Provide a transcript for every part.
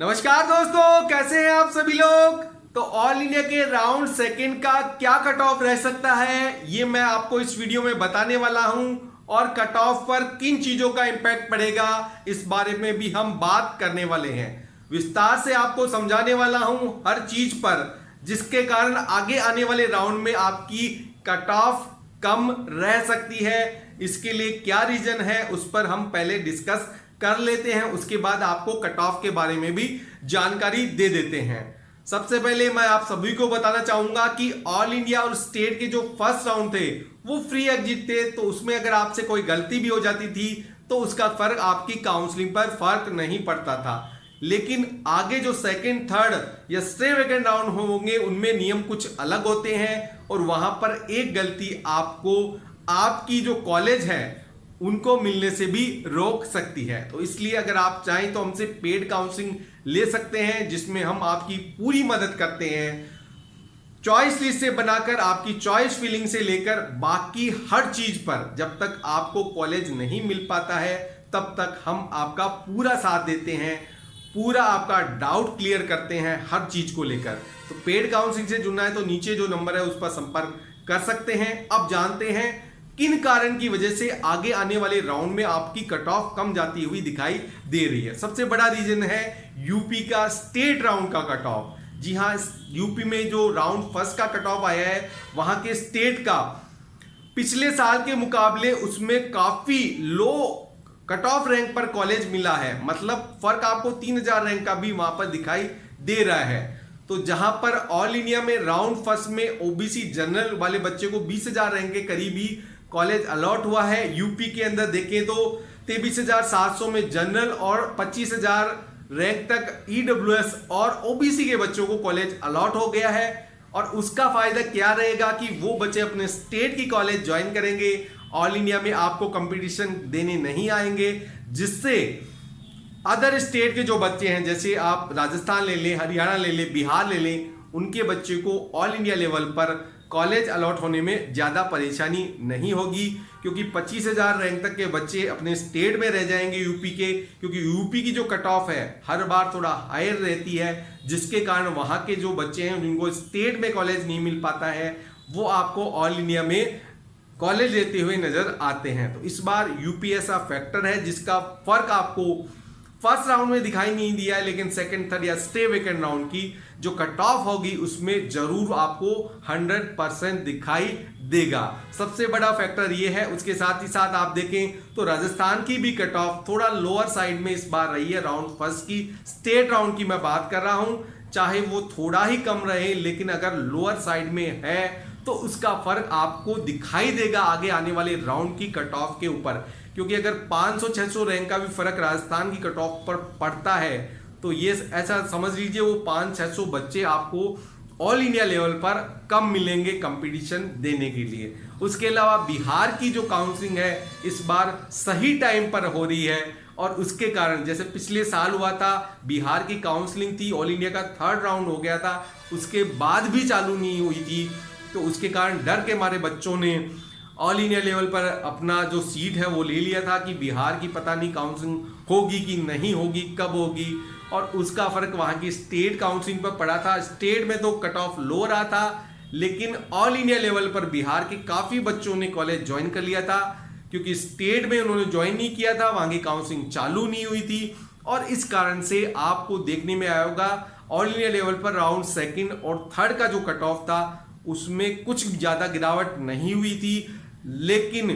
नमस्कार दोस्तों, कैसे हैं आप सभी लोग। तो ऑल इंडिया के राउंड सेकंड का क्या कट ऑफ रह सकता है, ये मैं आपको इस वीडियो में बताने वाला हूं। और कट ऑफ पर किन चीजों का इंपैक्ट पड़ेगा, इस बारे में भी हम बात करने वाले हैं। विस्तार से आपको समझाने वाला हूं हर चीज पर, जिसके कारण आगे आने वाले राउंड में आपकी कट ऑफ कम रह सकती है। इसके लिए क्या रीजन है, उस पर हम पहले डिस्कस कर लेते हैं, उसके बाद आपको कट ऑफ के बारे में भी जानकारी दे देते हैं। सबसे पहले मैं आप सभी को बताना चाहूंगा कि ऑल इंडिया और स्टेट के जो फर्स्ट राउंड थे वो फ्री एग्जिट थे, तो उसमें अगर आपसे कोई गलती भी हो जाती थी तो उसका फर्क आपकी काउंसलिंग पर फर्क नहीं पड़ता था। लेकिन आगे जो सेकंड, थर्ड या स्टे वेकेंट राउंड होंगे उनमें नियम कुछ अलग होते हैं, और वहां पर एक गलती आपको आपकी जो कॉलेज है उनको मिलने से भी रोक सकती है। तो इसलिए अगर आप चाहें तो हमसे पेड काउंसलिंग ले सकते हैं, जिसमें हम आपकी पूरी मदद करते हैं। चॉइस लिस्ट से बनाकर आपकी चॉइस फिलिंग से लेकर बाकी हर चीज पर, जब तक आपको कॉलेज नहीं मिल पाता है तब तक हम आपका पूरा साथ देते हैं, पूरा आपका डाउट क्लियर करते हैं हर चीज को लेकर। तो पेड काउंसलिंग से जुड़ना है तो नीचे जो नंबर है उस पर संपर्क कर सकते हैं। अब जानते हैं किन कारण की वजह से आगे आने वाले राउंड में आपकी कट ऑफ कम जाती हुई दिखाई दे रही है। सबसे बड़ा रीजन है यूपी का स्टेट राउंड का कट ऑफ। जी हां, यूपी में जो राउंड फर्स्ट का कट ऑफ आया है, वहां के स्टेट का पिछले साल के मुकाबले उसमें काफी लो कट ऑफ रैंक पर कॉलेज मिला है। मतलब फर्क आपको 3000 रैंक का भी वहां पर दिखाई दे रहा है। तो जहां पर ऑल इंडिया में राउंड फर्स्ट में ओबीसी जनरल वाले बच्चे को 20,000 रैंक के करीब ही कॉलेज अलॉट हुआ है, यूपी के अंदर देखें तो 23,700 में जनरल और 25,000 रैंक तक ईडब्ल्यूएस और ओबीसी के बच्चों को कॉलेज अलॉट हो गया है। और उसका फायदा क्या रहेगा कि वो बच्चे अपने स्टेट की कॉलेज ज्वाइन करेंगे, ऑल इंडिया में आपको कंपटीशन देने नहीं आएंगे, जिससे अदर स्टेट के जो बच्चे हैं, जैसे आप राजस्थान ले लें, हरियाणा ले लें, बिहार ले लें, उनके बच्चे को ऑल इंडिया लेवल पर कॉलेज अलॉट होने में ज़्यादा परेशानी नहीं होगी, क्योंकि 25,000 रैंक तक के बच्चे अपने स्टेट में रह जाएंगे यूपी के, क्योंकि यूपी की जो कट ऑफ है हर बार थोड़ा हायर रहती है, जिसके कारण वहाँ के जो बच्चे हैं जिनको स्टेट में कॉलेज नहीं मिल पाता है वो आपको ऑल इंडिया में कॉलेज लेते हुए नजर आते हैं। तो इस बार यूपी ऐसा फैक्टर है जिसका फर्क आपको फर्स्ट राउंड में दिखाई नहीं दिया है, लेकिन सेकंड, थर्ड या स्टे वेकेंट राउंड की जो कट ऑफ होगी उसमें जरूर आपको 100% दिखाई देगा। सबसे बड़ा फैक्टर ये है। उसके साथ ही साथ आप देखें तो राजस्थान की भी कट ऑफ थोड़ा लोअर साइड में इस बार रही है। राउंड फर्स्ट की, स्टेट राउंड की मैं बात कर रहा हूं, चाहे वो थोड़ा ही कम रहे, लेकिन अगर लोअर साइड में है तो उसका फर्क आपको दिखाई देगा आगे आने वाले राउंड की कट ऑफ के ऊपर। क्योंकि अगर 500-600 रैंक का भी फर्क राजस्थान की कट ऑफ पर पड़ता है तो ये ऐसा समझ लीजिए वो 500-600 बच्चे आपको ऑल इंडिया लेवल पर कम मिलेंगे कंपटीशन देने के लिए। उसके अलावा बिहार की जो काउंसलिंग है इस बार सही टाइम पर हो रही है, और उसके कारण जैसे पिछले साल हुआ था, बिहार की काउंसलिंग थी, ऑल इंडिया का थर्ड राउंड हो गया था, उसके बाद भी चालू नहीं हुई थी, तो उसके कारण डर के मारे बच्चों ने ऑल इंडिया लेवल पर अपना जो सीट है वो ले लिया था कि बिहार की पता नहीं काउंसलिंग होगी कि नहीं होगी, कब होगी, और उसका फर्क वहां की स्टेट काउंसलिंग पर पड़ा था। स्टेट में तो कट ऑफ लो रहा था, लेकिन ऑल इंडिया लेवल पर बिहार के काफी बच्चों ने कॉलेज ज्वाइन कर लिया था, क्योंकि स्टेट में उन्होंने ज्वाइन नहीं किया था, वहां की काउंसलिंग चालू नहीं हुई थी। और इस कारण से आपको देखने में आया होगा ऑल इंडिया लेवल पर राउंड सेकेंड और थर्ड का जो कट ऑफ था उसमें कुछ ज्यादा गिरावट नहीं हुई थी। लेकिन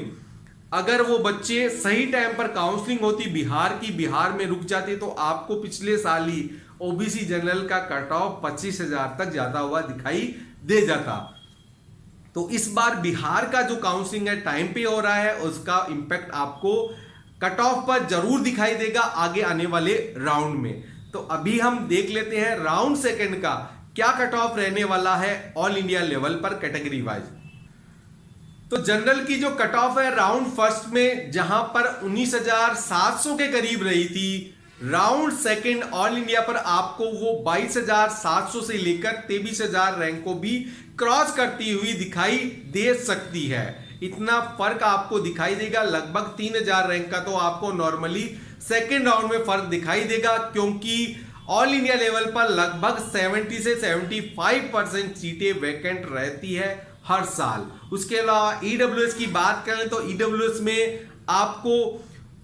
अगर वो बच्चे सही टाइम पर काउंसलिंग होती बिहार की, बिहार में रुक जाते, तो आपको पिछले साल ही ओबीसी जनरल का कट ऑफ 25,000 तक ज्यादा हुआ दिखाई दे जाता। तो इस बार बिहार का जो काउंसलिंग है टाइम पे हो रहा है, उसका इंपैक्ट आपको कट ऑफ पर जरूर दिखाई देगा आगे आने वाले राउंड में। तो अभी हम देख लेते हैं राउंड सेकंड का क्या कट ऑफ रहने वाला है ऑल इंडिया लेवल पर कैटेगरी वाइज। तो जनरल की जो कट ऑफ है राउंड फर्स्ट में जहां पर 19,700 के करीब रही थी, राउंड सेकंड ऑल इंडिया पर आपको वो 22,700 से लेकर 23,000 रैंक को भी क्रॉस करती हुई दिखाई दे सकती है। इतना फर्क आपको दिखाई देगा, लगभग 3,000 रैंक का तो आपको नॉर्मली सेकेंड राउंड में फर्क दिखाई देगा, क्योंकि ऑल इंडिया लेवल पर लगभग 70 से 75% सीटें वैकेंट रहती है हर साल। उसके अलावा ईडब्ल्यूएस की बात करें तो ईडब्ल्यूएस में आपको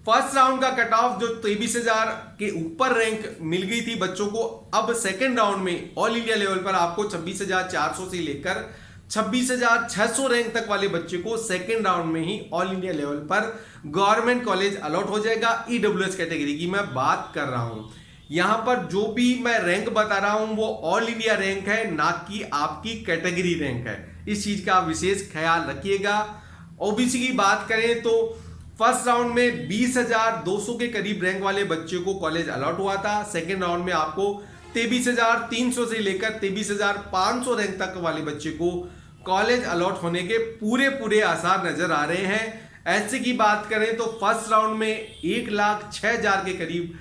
फर्स्ट राउंड का कट ऑफ जो 23,000 के ऊपर रैंक मिल गई थी बच्चों को, अब सेकेंड राउंड में ऑल इंडिया लेवल पर आपको 26,400 से लेकर 26,600 रैंक तक वाले बच्चे को सेकेंड राउंड में ही ऑल इंडिया लेवल पर गवर्नमेंट कॉलेज अलॉट हो जाएगा। ईडब्ल्यूएस कैटेगरी की मैं बात कर रहा हूं। यहां पर जो भी मैं रैंक बता रहा हूं वो ऑल इंडिया रैंक है, ना कि आपकी कैटेगरी रैंक है। इस चीज का विशेष ख्याल रखिएगा। ओबीसी की बात करें तो फर्स्ट राउंड में 20,200 के करीब रैंक वाले बच्चे को कॉलेज अलॉट हुआ था। सेकेंड राउंड में आपको 23,300 से लेकर 23,500 रैंक तक वाले बच्चे को कॉलेज अलॉट होने के पूरे आसार नजर आ रहे हैं। ऐसे की बात करें तो फर्स्ट राउंड में 1,06,000 के करीब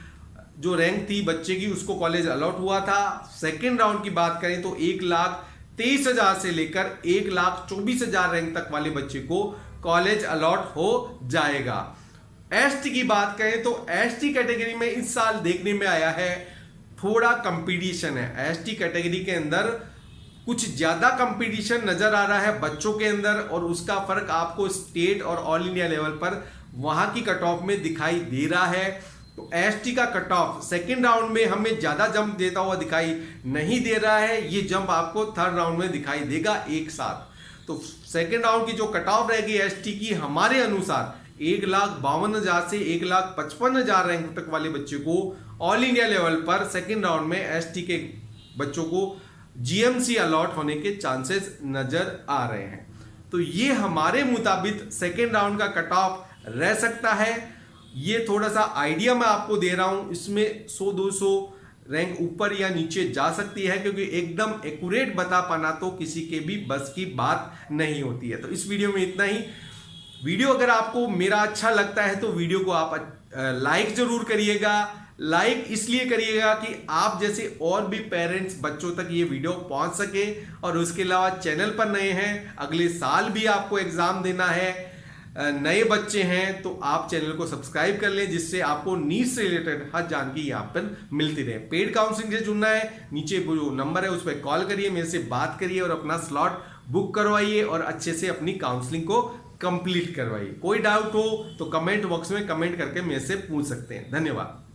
जो रैंक थी बच्चे की उसको कॉलेज अलॉट हुआ था। सेकेंड राउंड की बात करें तो 1,23,000 से लेकर 1,24,000 रैंक तक वाले बच्चे को कॉलेज अलॉट हो जाएगा। एसटी की बात करें तो एसटी कैटेगरी में इस साल देखने में आया है थोड़ा कंपटीशन है। एसटी कैटेगरी के अंदर कुछ ज्यादा कंपटीशन नजर आ रहा है बच्चों के अंदर, और उसका फर्क आपको स्टेट और ऑल इंडिया लेवल पर वहां की कट ऑफ में दिखाई दे रहा है। तो एसटी का कट ऑफ सेकेंड राउंड में हमें ज्यादा जंप देता हुआ दिखाई नहीं दे रहा है। ये जंप आपको थर्ड राउंड में दिखाई देगा एक साथ। तो सेकेंड राउंड की जो कट ऑफ रहेगी एसटी की हमारे अनुसार 1,52,000 से 1,55,000 रैंक तक वाले बच्चे को ऑल इंडिया लेवल पर सेकेंड राउंड में एसटी के बच्चों को जीएमसी अलॉट होने के चांसेस नजर आ रहे हैं। तो ये हमारे मुताबिक सेकेंड राउंड का कट ऑफ रह सकता है। ये थोड़ा सा आइडिया मैं आपको दे रहा हूं, इसमें 100-200 रैंक ऊपर या नीचे जा सकती है, क्योंकि एकदम एक्यूरेट बता पाना तो किसी के भी बस की बात नहीं होती है। तो इस वीडियो में इतना ही। वीडियो अगर आपको मेरा अच्छा लगता है तो वीडियो को आप लाइक जरूर करिएगा। लाइक इसलिए करिएगा कि आप जैसे और भी पेरेंट्स बच्चों तक ये वीडियो पहुंच सके। और उसके अलावा चैनल पर नए हैं, अगले साल भी आपको एग्जाम देना है, नए बच्चे हैं तो आप चैनल को सब्सक्राइब कर लें, जिससे आपको नीट से रिलेटेड हर जानकारी यहाँ पर मिलती रहे। पेड काउंसलिंग से जुड़ना है, नीचे जो नंबर है उस पर कॉल करिए, मेरे से बात करिए और अपना स्लॉट बुक करवाइए और अच्छे से अपनी काउंसलिंग को कंप्लीट करवाइए। कोई डाउट हो तो कमेंट बॉक्स में कमेंट करके मेरे से पूछ सकते हैं। धन्यवाद।